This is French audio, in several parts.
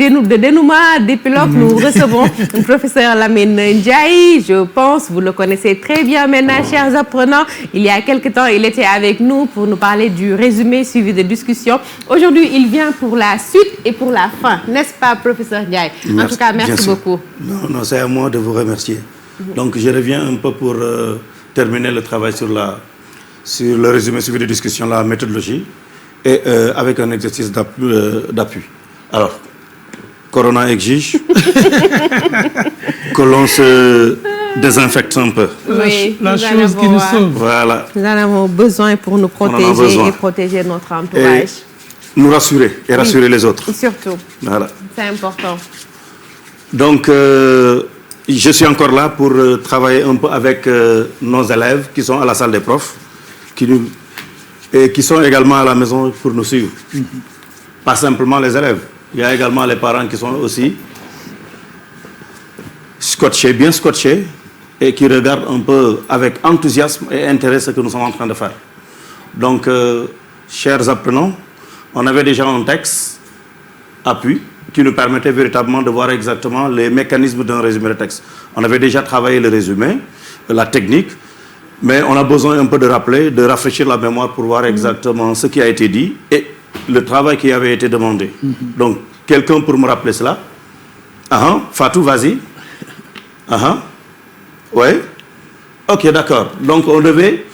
de dénouement, d'épilogue, nous recevons le professeur Lamine Ndiaye. Je pense, vous le connaissez très bien maintenant, chers apprenants. Il y a quelque temps, il était avec nous pour nous parler du résumé suivi de discussions. Aujourd'hui, il vient pour la suite et pour la fin. N'est-ce pas, professeur Ndiaye? En tout cas, merci beaucoup. Non, c'est à moi de vous remercier. Donc, je reviens un peu pour terminer le travail sur le résumé suivi de discussion, la méthodologie, et avec un exercice d'appui. Alors, Corona exige que l'on se désinfecte un peu. Oui, la chose qui nous sauve. Voilà. Nous en avons besoin pour nous protéger et protéger notre entourage. Et nous rassurer et rassurer les autres. Surtout. Voilà. C'est important. Donc, je suis encore là pour travailler un peu avec nos élèves qui sont à la salle des profs et qui sont également à la maison pour nous suivre. Pas simplement les élèves. Il y a également les parents qui sont aussi bien scotchés, et qui regardent un peu avec enthousiasme et intérêt ce que nous sommes en train de faire. Donc, chers apprenants, on avait déjà un texte appui qui nous permettait véritablement de voir exactement les mécanismes d'un résumé de texte. On avait déjà travaillé le résumé, la technique, mais on a besoin un peu de rappeler, de rafraîchir la mémoire pour voir exactement ce qui a été dit et le travail qui avait été demandé. Donc, quelqu'un pour me rappeler cela? Fatou, vas-y. Oui. Ok, d'accord. Donc, on devait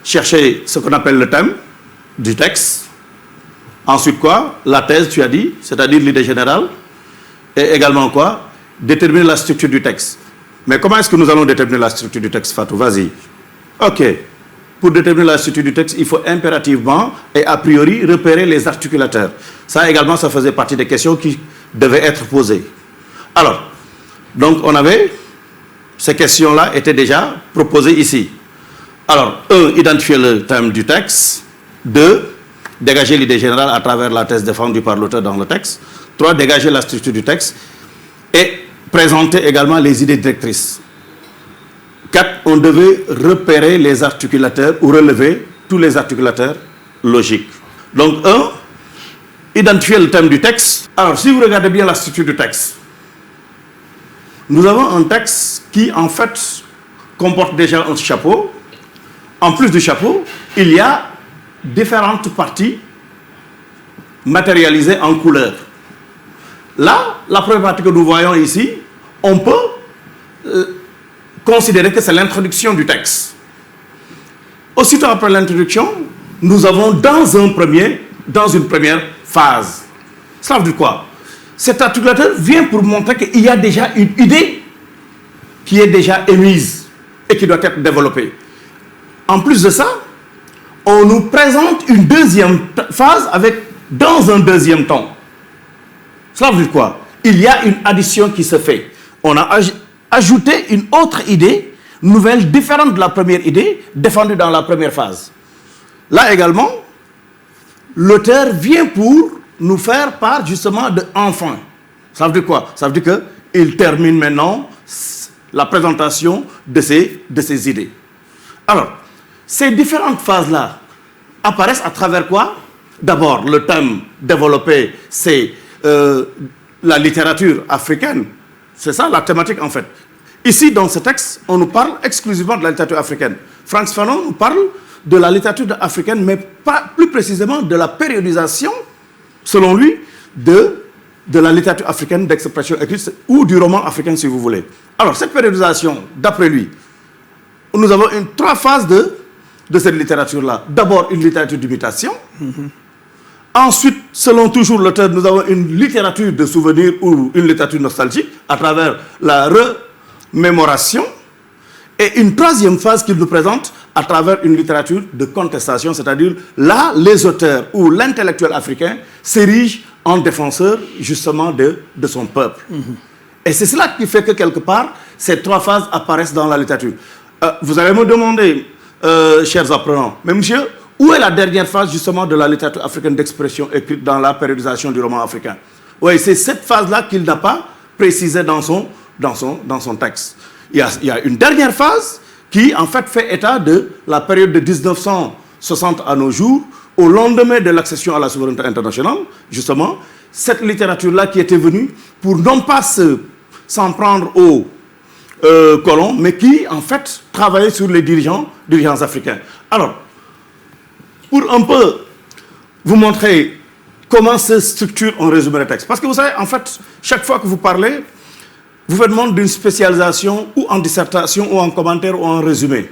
chercher ce qu'on appelle le thème du texte. Ensuite, quoi? La thèse, tu as dit, c'est-à-dire l'idée générale. Et également, quoi? Déterminer la structure du texte. Mais comment est-ce que nous allons déterminer la structure du texte, Fatou? Vas-y. Ok. Pour déterminer la structure du texte, il faut impérativement et a priori repérer les articulateurs. Ça également, ça faisait partie des questions qui devaient être posées. Alors, donc on avait, ces questions-là étaient déjà proposées ici. Alors, 1, identifier le thème du texte. 2, dégager l'idée générale à travers la thèse défendue par l'auteur dans le texte. 3, dégager la structure du texte. Et présenter également les idées directrices. 4, on devait repérer les articulateurs ou relever tous les articulateurs logiques. Donc, 1, identifier le thème du texte. Alors, si vous regardez bien la structure du texte, nous avons un texte qui, en fait, comporte déjà un chapeau. En plus du chapeau, il y a différentes parties matérialisées en couleur. Là, la première partie que nous voyons ici, on peut considérer que c'est l'introduction du texte. Aussitôt après l'introduction, nous avons dans une première phase. Cela veut dire quoi? Cet articulateur vient pour montrer qu'il y a déjà une idée qui est déjà émise et qui doit être développée. En plus de ça, on nous présente une deuxième phase dans un deuxième temps. Cela veut dire quoi? Il y a une addition qui se fait. On a ajouté une autre idée, nouvelle, différente de la première idée, défendue dans la première phase. Là également, l'auteur vient pour nous faire part justement de enfin. Ça veut dire quoi? Ça veut dire qu'il termine maintenant la présentation de ces idées. Alors, ces différentes phases-là apparaissent à travers quoi? D'abord, le thème développé, c'est la littérature africaine. C'est ça la thématique en fait. Ici, dans ce texte, on nous parle exclusivement de la littérature africaine. Frantz Fanon nous parle de la littérature africaine, mais pas plus précisément de la périodisation, selon lui, de la littérature africaine d'expression écrite ou du roman africain, si vous voulez. Alors, cette périodisation, d'après lui, nous avons 3 phases de cette littérature-là. D'abord, une littérature d'imitation. Ensuite, selon toujours l'auteur, nous avons une littérature de souvenirs ou une littérature nostalgique à travers la remémoration. Et une 3e phase qu'il nous présente à travers une littérature de contestation, c'est-à-dire là, les auteurs ou l'intellectuel africain s'érige en défenseur justement de son peuple. Et c'est cela qui fait que quelque part, ces 3 phases apparaissent dans la littérature. Vous allez me demander, chers apprenants, mais monsieur, où est la dernière phase justement de la littérature africaine d'expression écrite dans la périodisation du roman africain? Oui, c'est cette phase-là qu'il n'a pas précisée dans son texte. Il y a une dernière phase qui en fait état de la période de 1960 à nos jours, au lendemain de l'accession à la souveraineté internationale, justement, cette littérature-là qui était venue pour non pas s'en prendre aux colons, mais qui, en fait, travaillait sur les dirigeants africains. Alors, pour un peu vous montrer comment se structure un résumé de texte. Parce que vous savez, en fait, chaque fois que vous parlez, vous faites demande d'une spécialisation ou en dissertation ou en commentaire ou en résumé.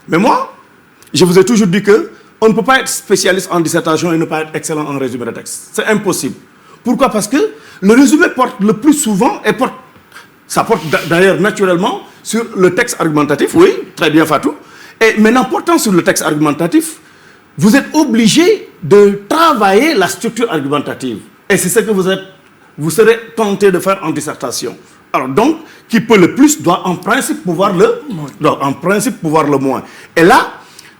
Mais moi, je vous ai toujours dit qu'on ne peut pas être spécialiste en dissertation et ne pas être excellent en résumé de texte. C'est impossible. Pourquoi? Parce que le résumé porte le plus souvent, ça porte d'ailleurs naturellement sur le texte argumentatif, oui, très bien Fatou. Et maintenant, portant sur le texte argumentatif, vous êtes obligé de travailler la structure argumentative. Et c'est ce que vous serez tenté de faire en dissertation. Alors donc, qui peut le plus doit en principe pouvoir le moins. Et là,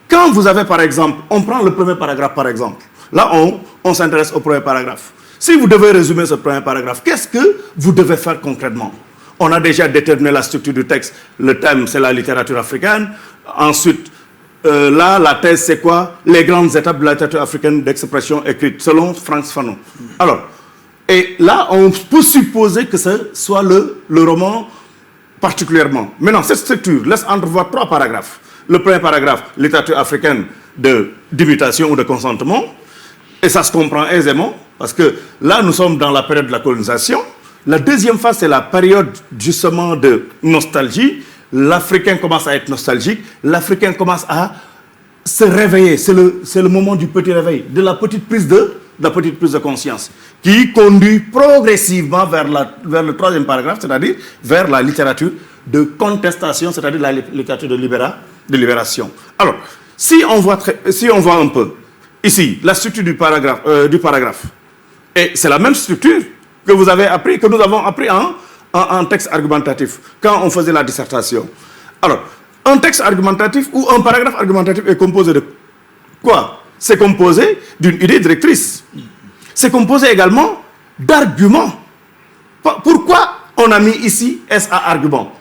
quand vous avez par exemple, on prend le premier paragraphe par exemple. Là, on s'intéresse au premier paragraphe. Si vous devez résumer ce premier paragraphe, qu'est-ce que vous devez faire concrètement? On a déjà déterminé la structure du texte. Le thème, c'est la littérature africaine. Ensuite, là, la thèse, c'est quoi? Les grandes étapes de la littérature africaine d'expression écrite, selon Frantz Fanon. Alors, et là, on peut supposer que ce soit le roman particulièrement. Maintenant, cette structure laisse entrevoir 3 paragraphes. Le premier paragraphe, littérature africaine d'imitation ou de consentement. Et ça se comprend aisément, parce que là, nous sommes dans la période de la colonisation. La deuxième phase, c'est la période justement de nostalgie. L'Africain commence à être nostalgique. L'Africain commence à se réveiller. C'est le moment du petit réveil, de la petite prise de conscience, qui conduit progressivement vers le troisième paragraphe, c'est-à-dire vers la littérature de contestation, c'est-à-dire la littérature de libération. Alors, si on voit un peu, ici, la structure du paragraphe, et c'est la même structure que vous avez appris, que nous avons appris en texte argumentatif, quand on faisait la dissertation. Alors, un texte argumentatif ou un paragraphe argumentatif est composé de quoi? C'est composé d'une idée directrice. C'est composé également d'arguments. Pourquoi on a mis ici SA argument?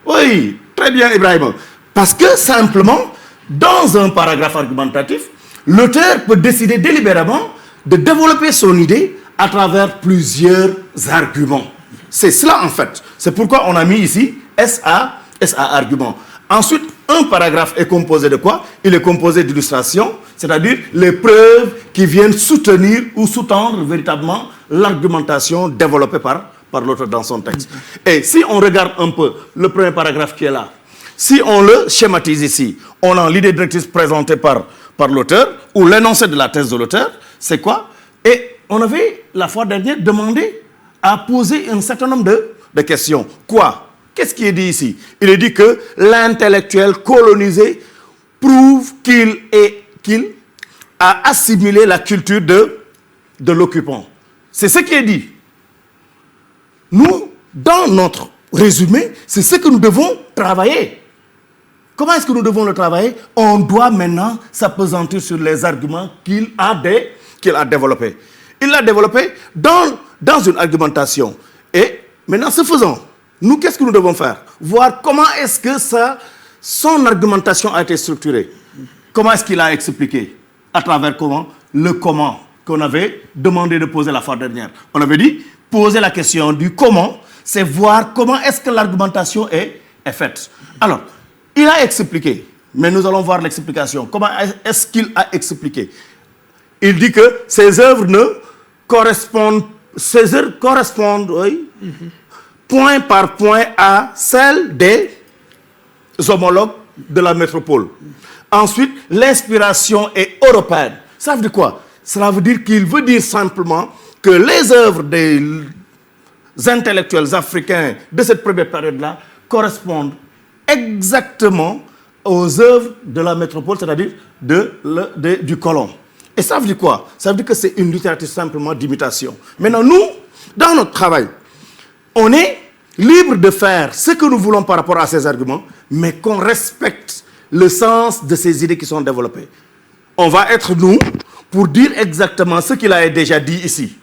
Oui, très bien Ibrahim. Parce que simplement, dans un paragraphe argumentatif, l'auteur peut décider délibérément de développer son idée à travers plusieurs arguments. C'est cela en fait. C'est pourquoi on a mis ici SA argument. Ensuite, un paragraphe est composé de quoi? Il est composé d'illustrations, c'est-à-dire les preuves qui viennent soutenir ou sous-tendre véritablement l'argumentation développée par l'auteur dans son texte. Et si on regarde un peu le premier paragraphe qui est là, si on le schématise ici, on a l'idée directrice présentée par l'auteur ou l'énoncé de la thèse de l'auteur, c'est quoi? Et on avait la fois dernière demandé à poser un certain nombre de questions. Quoi? Qu'est-ce qui est dit ici? Il est dit que l'intellectuel colonisé prouve qu'il a assimilé la culture de l'occupant. C'est ce qui est dit. Nous, dans notre résumé, c'est ce que nous devons travailler. Comment est-ce que nous devons le travailler? On doit maintenant s'appesantir sur les arguments qu'il a développés. Il l'a développé dans une argumentation. Et maintenant, ce faisant, nous, qu'est-ce que nous devons faire? Voir comment est-ce que son argumentation a été structurée. Comment est-ce qu'il a expliqué? À travers comment? Le comment qu'on avait demandé de poser la fois dernière. On avait dit, poser la question du comment, c'est voir comment est-ce que l'argumentation est faite. Alors, il a expliqué, mais nous allons voir l'explication. Comment est-ce qu'il a expliqué? Il dit que ces œuvres correspondent, oui, point par point à celles des homologues de la métropole. Ensuite, l'inspiration est européenne. Ça veut dire quoi? Cela veut dire qu'il veut dire simplement que les œuvres des intellectuels africains de cette première période-là correspondent exactement aux œuvres de la métropole, c'est-à-dire du colon. Et ça veut dire quoi? Ça veut dire que c'est une littérature simplement d'imitation. Maintenant, nous, dans notre travail, on est libre de faire ce que nous voulons par rapport à ces arguments, mais qu'on respecte le sens de ces idées qui sont développées. On va être nous pour dire exactement ce qu'il a déjà dit ici,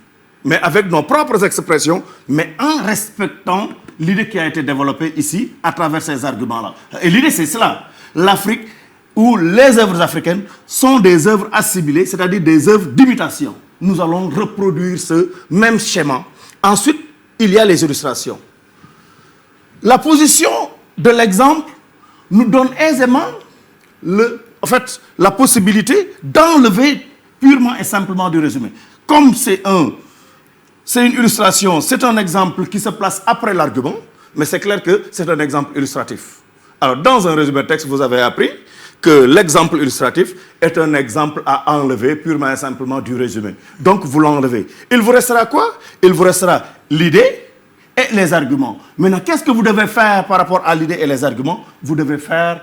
mais avec nos propres expressions, mais en respectant l'idée qui a été développée ici à travers ces arguments-là. Et l'idée, c'est cela. L'Afrique où les œuvres africaines sont des œuvres assimilées, c'est-à-dire des œuvres d'imitation. Nous allons reproduire ce même schéma. Ensuite, il y a les illustrations. La position de l'exemple nous donne aisément la possibilité d'enlever purement et simplement du résumé. Comme c'est une illustration, c'est un exemple qui se place après l'argument, mais c'est clair que c'est un exemple illustratif. Alors, dans un résumé de texte, vous avez appris que l'exemple illustratif est un exemple à enlever purement et simplement du résumé. Donc, vous l'enlevez. Il vous restera quoi? Il vous restera l'idée et les arguments. Maintenant, qu'est-ce que vous devez faire par rapport à l'idée et les arguments? Vous devez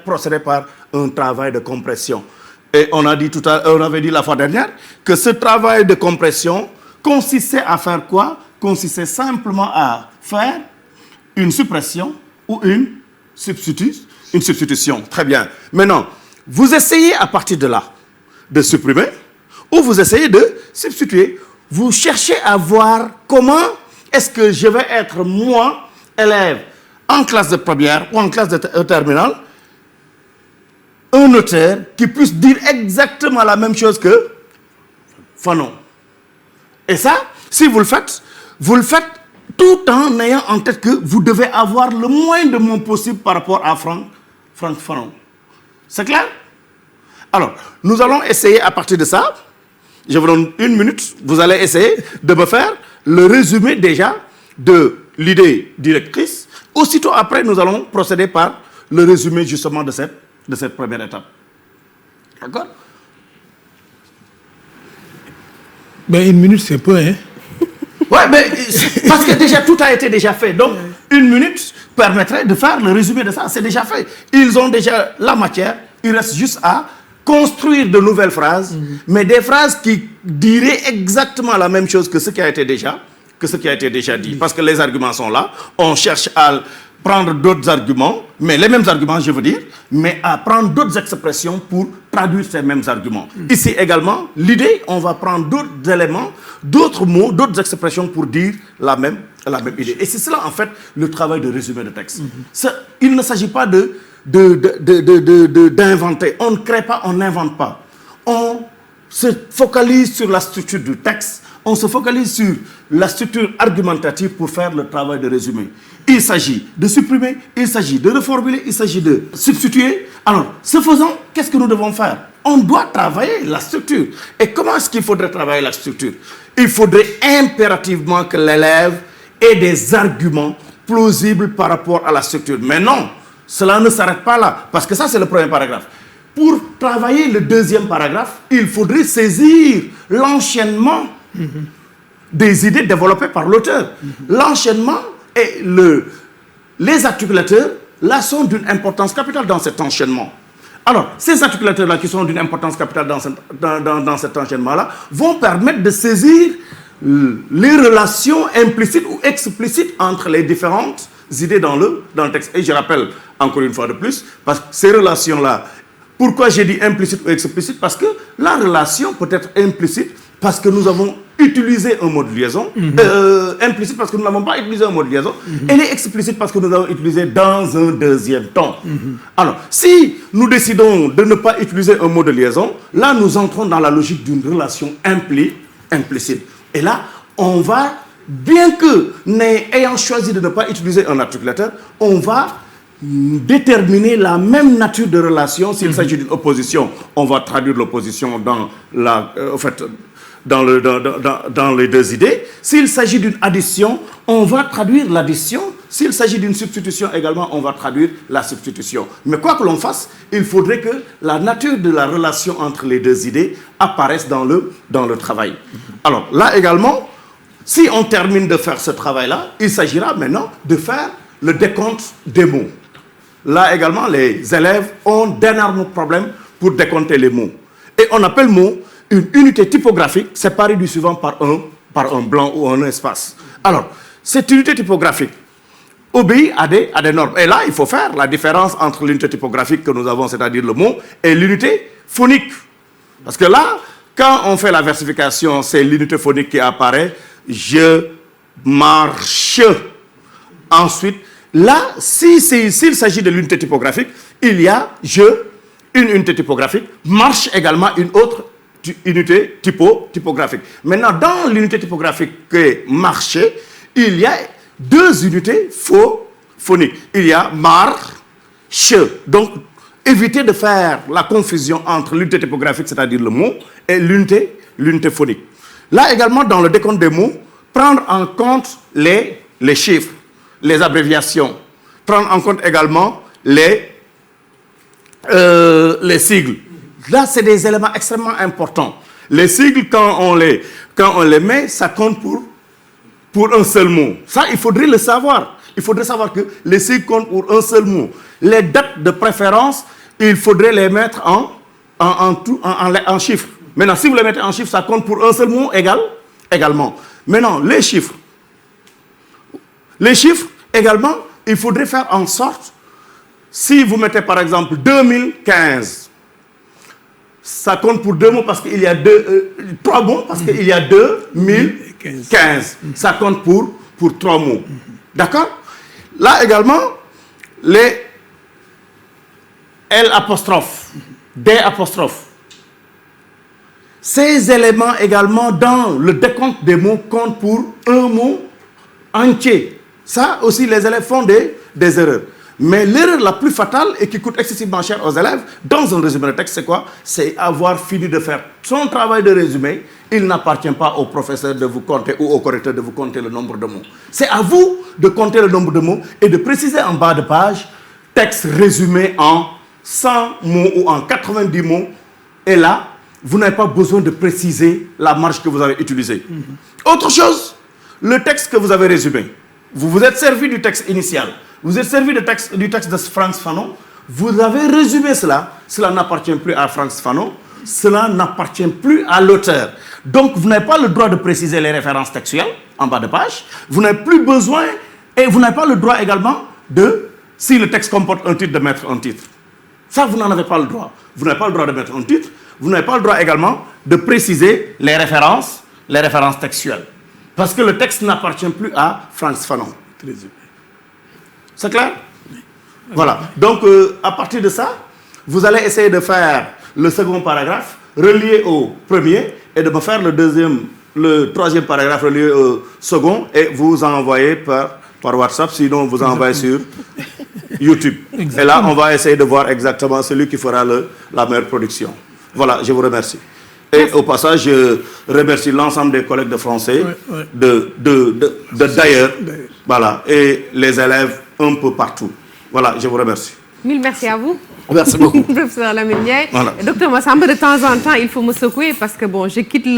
procéder par un travail de compression. Et on avait dit la fois dernière que ce travail de compression consistait à faire quoi? Consistait simplement à faire une suppression ou une substitution. Très bien. Maintenant, vous essayez à partir de là de supprimer ou vous essayez de substituer. Vous cherchez à voir comment est-ce que je vais être, moi, élève, en classe de première ou en classe de terminale, un auteur qui puisse dire exactement la même chose que Fanon. Et ça, si vous le faites tout en ayant en tête que vous devez avoir le moins de mots possible par rapport à Franck Fanon. C'est clair? Alors, nous allons essayer à partir de ça. Je vous donne 1 minute. Vous allez essayer de me faire le résumé déjà de l'idée directrice. Aussitôt après, nous allons procéder par le résumé justement de cette première étape. D'accord? Ben 1 minute, c'est peu, hein? Oui, mais parce que déjà tout a été déjà fait. Donc, 1 minute permettrait de faire le résumé de ça. C'est déjà fait. Ils ont déjà la matière. Il reste juste à construire de nouvelles phrases, mais des phrases qui diraient exactement la même chose que ce qui a été déjà dit. Parce que les arguments sont là. On cherche à prendre d'autres arguments, mais les mêmes arguments, je veux dire, mais à prendre d'autres expressions pour traduire ces mêmes arguments. Ici également, l'idée, on va prendre d'autres éléments, d'autres mots, d'autres expressions pour dire la même idée. Et c'est cela, en fait, le travail de résumé de texte. Il ne s'agit pas d'inventer. On ne crée pas, on n'invente pas. On se focalise sur la structure du texte, on se focalise sur la structure argumentative pour faire le travail de résumé. Il s'agit de supprimer, il s'agit de reformuler, il s'agit de substituer. Alors, ce faisant, qu'est-ce que nous devons faire? On doit travailler la structure. Et comment est-ce qu'il faudrait travailler la structure? Il faudrait impérativement que l'élève ait des arguments plausibles par rapport à la structure. Mais non, cela ne s'arrête pas là, parce que ça, c'est le premier paragraphe. Pour travailler le deuxième paragraphe, il faudrait saisir l'enchaînement des idées développées par l'auteur. L'enchaînement et les articulateurs, là, sont d'une importance capitale dans cet enchaînement. Alors, ces articulateurs-là qui sont d'une importance capitale dans cet enchaînement-là vont permettre de saisir les relations implicites ou explicites entre les différentes idées dans le texte. Et je rappelle encore une fois de plus, parce que ces relations-là, pourquoi j'ai dit implicite ou explicite? Parce que la relation peut être implicite parce que nous avons utilisé un mot de liaison, implicite parce que nous n'avons pas utilisé un mot de liaison, elle est explicite parce que nous l'avons utilisé dans un deuxième temps. Alors, si nous décidons de ne pas utiliser un mot de liaison, là, nous entrons dans la logique d'une relation implicite. Et là, on va, bien que ayant choisi de ne pas utiliser un articulateur, on va déterminer la même nature de relation. S'il s'agit d'une opposition, on va traduire l'opposition dans les deux idées. S'il s'agit d'une addition, on va traduire l'addition. S'il s'agit d'une substitution également, on va traduire la substitution. Mais quoi que l'on fasse, il faudrait que la nature de la relation entre les deux idées apparaisse dans le travail. Alors là également, si on termine de faire ce travail-là, il s'agira maintenant de faire le décompte des mots. Là également, les élèves ont d'énormes problèmes pour décompter les mots. Et on appelle mot une unité typographique séparée du suivant par un blanc ou un espace. Alors, cette unité typographique obéit à des normes. Et là, il faut faire la différence entre l'unité typographique que nous avons, c'est-à-dire le mot, et l'unité phonique. Parce que là, quand on fait la versification, c'est l'unité phonique qui apparaît. Je marche. Ensuite, là, s'il s'agit de l'unité typographique, il y a je, une unité typographique, marche également une autre unité typographique. Maintenant, dans l'unité typographique qui est marché, il y a deux unités phoniques. Il y a marche. Donc, évitez de faire la confusion entre l'unité typographique, c'est-à-dire le mot, et l'unité phonique. Là également, dans le décompte des mots, prendre en compte les chiffres, les abréviations, prendre en compte également les sigles. Là, c'est des éléments extrêmement importants. Les sigles, quand on les met, ça compte pour un seul mot. Ça, il faudrait le savoir. Il faudrait savoir que les sigles comptent pour un seul mot. Les dates de préférence, il faudrait les mettre en chiffres. Maintenant, si vous les mettez en chiffres, ça compte pour un seul mot également. Maintenant, les chiffres. Les chiffres, également, il faudrait faire en sorte, si vous mettez par exemple 2015, ça compte pour deux mots parce qu'il y a trois mots, parce qu'il y a 2015. Ça compte pour trois mots. D'accord? Là également, les L', D'. Ces éléments également dans le décompte des mots comptent pour un mot entier. Ça aussi, les élèves font des erreurs. Mais l'erreur la plus fatale et qui coûte excessivement cher aux élèves dans un résumé de texte, c'est quoi? C'est avoir fini de faire son travail de résumé. Il n'appartient pas au professeur de vous compter ou au correcteur de vous compter le nombre de mots. C'est à vous de compter le nombre de mots et de préciser en bas de page, texte résumé en 100 mots ou en 90 mots. Et là, vous n'avez pas besoin de préciser la marge que vous avez utilisée. Autre chose, le texte que vous avez résumé. Vous vous êtes servi du texte initial. Vous êtes servi du texte de Frantz Fanon. Vous avez résumé cela. Cela n'appartient plus à Frantz Fanon. Cela n'appartient plus à l'auteur. Donc, vous n'avez pas le droit de préciser les références textuelles en bas de page. Vous n'avez plus besoin et vous n'avez pas le droit également de, si le texte comporte un titre, de mettre un titre. Ça, vous n'en avez pas le droit. Vous n'avez pas le droit de mettre un titre. Vous n'avez pas le droit également de préciser les références textuelles. Parce que le texte n'appartient plus à Frantz Fanon. C'est clair? Voilà. Donc, à partir de ça, vous allez essayer de faire le second paragraphe relié au premier et de me faire le troisième paragraphe relié au second et vous envoyer par WhatsApp, sinon vous envoyez sur YouTube. Exactement. Et là, on va essayer de voir exactement celui qui fera la meilleure production. Voilà, je vous remercie. Et au passage, je remercie l'ensemble des collègues de français, d'ailleurs, voilà, et les élèves un peu partout. Voilà, je vous remercie. Mille merci à vous. Merci beaucoup. Professeur Lamine Ndiaye. Voilà. Docteur Massamba, de temps en temps, il faut me secouer parce que bon, je quitte le